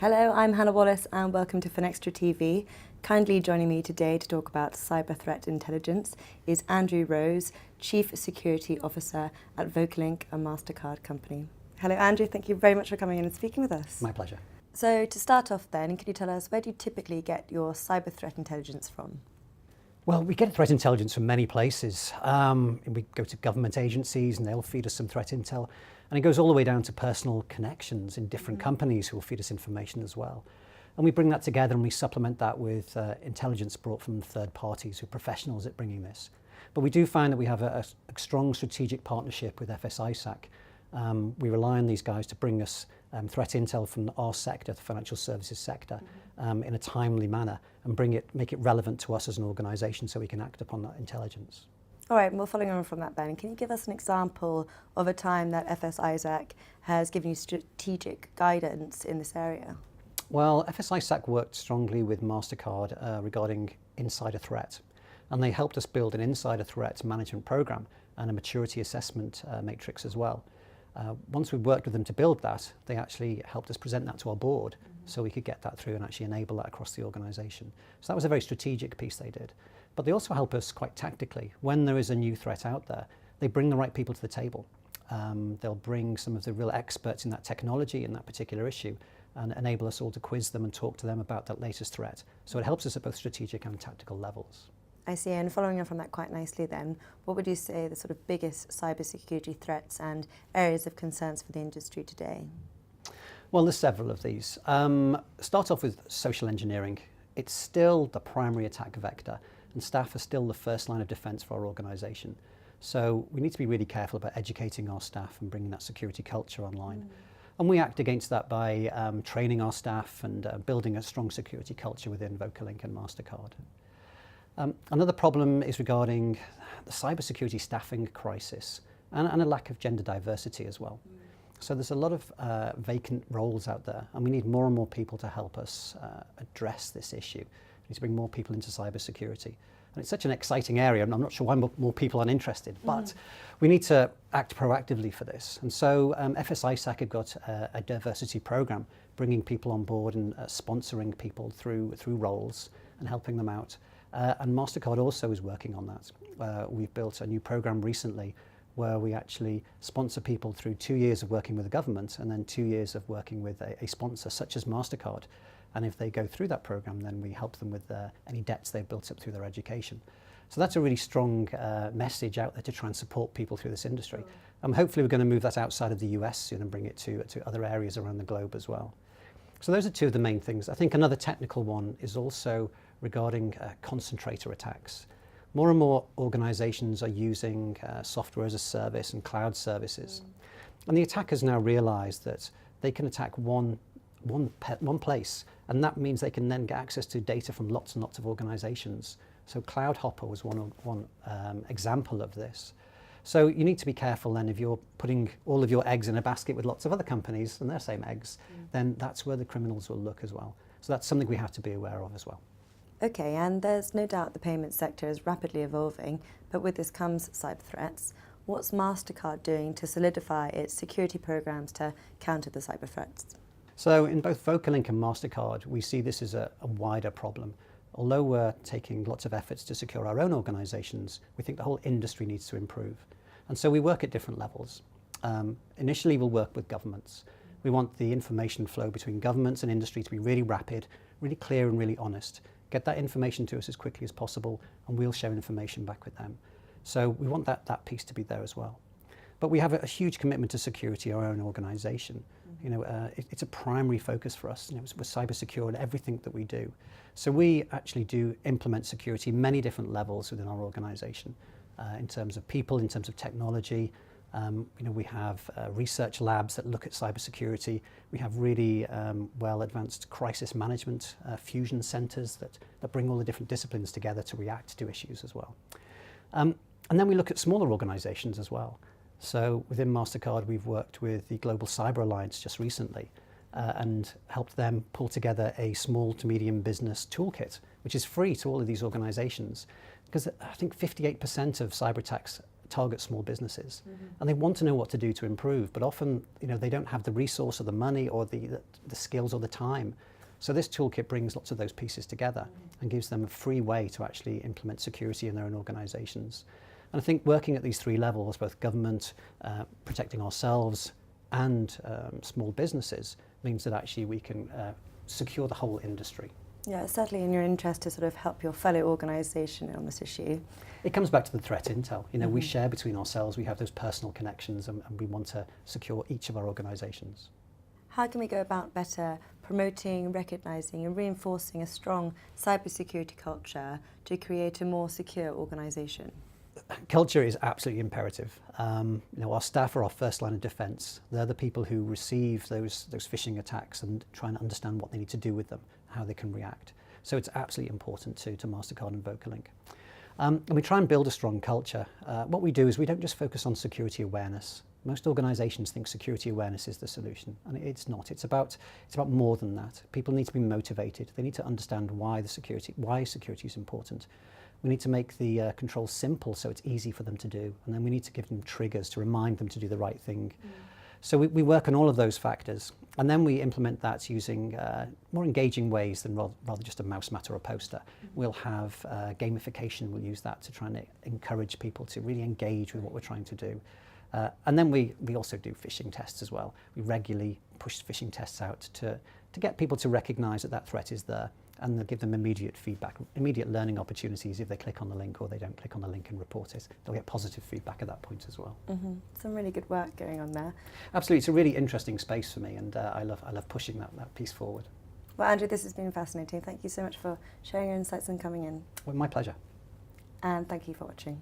Hello, I'm Hannah Wallace and welcome to Finextra TV. Kindly joining me today to talk about cyber threat intelligence is Andrew Rose, Cheif Security Officer at Vocalink, a Mastercard company. Hello Andrew, thank you very much for coming in and speaking with us. My pleasure. So to start off then, can you tell us where do you typically get your cyber threat intelligence from? Well, we get threat intelligence from many places. We go to government agencies and they'll feed us some threat intel. And it goes all the way down to personal connections in different companies who will feed us information as well. And we bring that together and we supplement that with intelligence brought from third parties who are professionals at bringing this. But we do find that we have a strong strategic partnership with FS-ISAC. We rely on these guys to bring us threat intel from our sector, the financial services sector, in a timely manner and make it relevant to us as an organisation so we can act upon that intelligence. All right, well, following on from that then, can you give us an example of a time that FS-ISAC has given you strategic guidance in this area? Well, FS-ISAC worked strongly with Mastercard regarding insider threat, and they helped us build an insider threat management program and a maturity assessment matrix as well. Once we worked with them to build that, they actually helped us present that to our board so we could get that through and actually enable that across the organisation. So that was a very strategic piece they did. But they also help us quite tactically. When there is a new threat out there, they bring the right people to the table. They'll bring some of the real experts in that technology and that particular issue and enable us all to quiz them and talk to them about that latest threat. So it helps us at both strategic and tactical levels. I see, and following on from that quite nicely then, what would you say the sort of biggest cybersecurity threats and areas of concerns for the industry today? Well, there's several of these. Start off with social engineering. It's still the primary attack vector, and staff are still the first line of defence for our organisation. So we need to be really careful about educating our staff and bringing that security culture online. And we act against that by training our staff and building a strong security culture within Vocalink and Mastercard. Another problem is regarding the cybersecurity staffing crisis and a lack of gender diversity as well. So there's a lot of vacant roles out there, and we need more and more people to help us address this issue. We need to bring more people into cybersecurity. And it's such an exciting area, and I'm not sure why more people aren't interested, but we need to act proactively for this. And so FS-ISAC have got a diversity program, bringing people on board and sponsoring people through roles and helping them out. And Mastercard also is working on that. We've built a new program recently where we actually sponsor people through 2 years of working with the government and then 2 years of working with a sponsor such as Mastercard. And if they go through that program, then we help them with any debts they've built up through their education. So that's a really strong message out there to try and support people through this industry. Hopefully we're going to move that outside of the US soon and bring it to other areas around the globe as well. So those are two of the main things. I think another technical one is also regarding concentrator attacks. More and more organisations are using software as a service and cloud services. And the attackers now realise that they can attack one place, and that means they can then get access to data from lots and lots of organisations. So Cloud Hopper was one example of this. So you need to be careful then if you're putting all of your eggs in a basket with lots of other companies and their same eggs, then that's where the criminals will look as well. So that's something we have to be aware of as well. Okay, and there's no doubt the payment sector is rapidly evolving, but with this comes cyber threats. What's Mastercard doing to solidify its security programs to counter the cyber threats? So in both Vocalink and Mastercard, we see this as a wider problem. Although we're taking lots of efforts to secure our own organisations, we think the whole industry needs to improve. And so we work at different levels. Initially, we'll work with governments. We want the information flow between governments and industry to be really rapid, really clear and really honest. Get that information to us as quickly as possible, and we'll share information back with them. So we want that piece to be there as well. But we have a huge commitment to security, our own organisation. It's a primary focus for us. We're cyber secure in everything that we do. So we actually do implement security many different levels within our organisation, in terms of people, in terms of technology. We have research labs that look at cybersecurity. We have really well advanced crisis management fusion centres that bring all the different disciplines together to react to issues as well. And then we look at smaller organisations as well. So within Mastercard, we've worked with the Global Cyber Alliance just recently and helped them pull together a small to medium business toolkit, which is free to all of these organisations, because I think 58% of cyber attacks target small businesses, and they want to know what to do to improve, but often they don't have the resource or the money or the skills or the time. So this toolkit brings lots of those pieces together and gives them a free way to actually implement security in their own organisations. And I think working at these three levels, both government, protecting ourselves, and small businesses, means that actually we can secure the whole industry. Yeah, it's certainly in your interest to sort of help your fellow organisation on this issue. It comes back to the threat intel. We share between ourselves, we have those personal connections, and we want to secure each of our organisations. How can we go about better promoting, recognising and reinforcing a strong cybersecurity culture to create a more secure organisation? Culture is absolutely imperative. Our staff are our first line of defence. They're the people who receive those phishing attacks and try and understand what they need to do with them, how they can react. So it's absolutely important to MasterCard and Vocalink. And we try and build a strong culture. What we do is we don't just focus on security awareness. Most organisations think security awareness is the solution, and it's not. It's about more than that. People need to be motivated. They need to understand why security is important. We need to make the controls simple so it's easy for them to do, and then we need to give them triggers to remind them to do the right thing. So we work on all of those factors, and then we implement that using more engaging ways than rather just a mouse mat or a poster. We'll have gamification. We'll use that to try and encourage people to really engage with what we're trying to do. And then we also do phishing tests as well. We regularly push phishing tests out to get people to recognise that threat is there, and they'll give them immediate feedback, immediate learning opportunities if they click on the link or they don't click on the link and report it. They'll get positive feedback at that point as well. Some really good work going on there. Absolutely, it's a really interesting space for me, and I love pushing that piece forward. Well, Andrew, this has been fascinating. Thank you so much for sharing your insights and coming in. Well, my pleasure. And thank you for watching.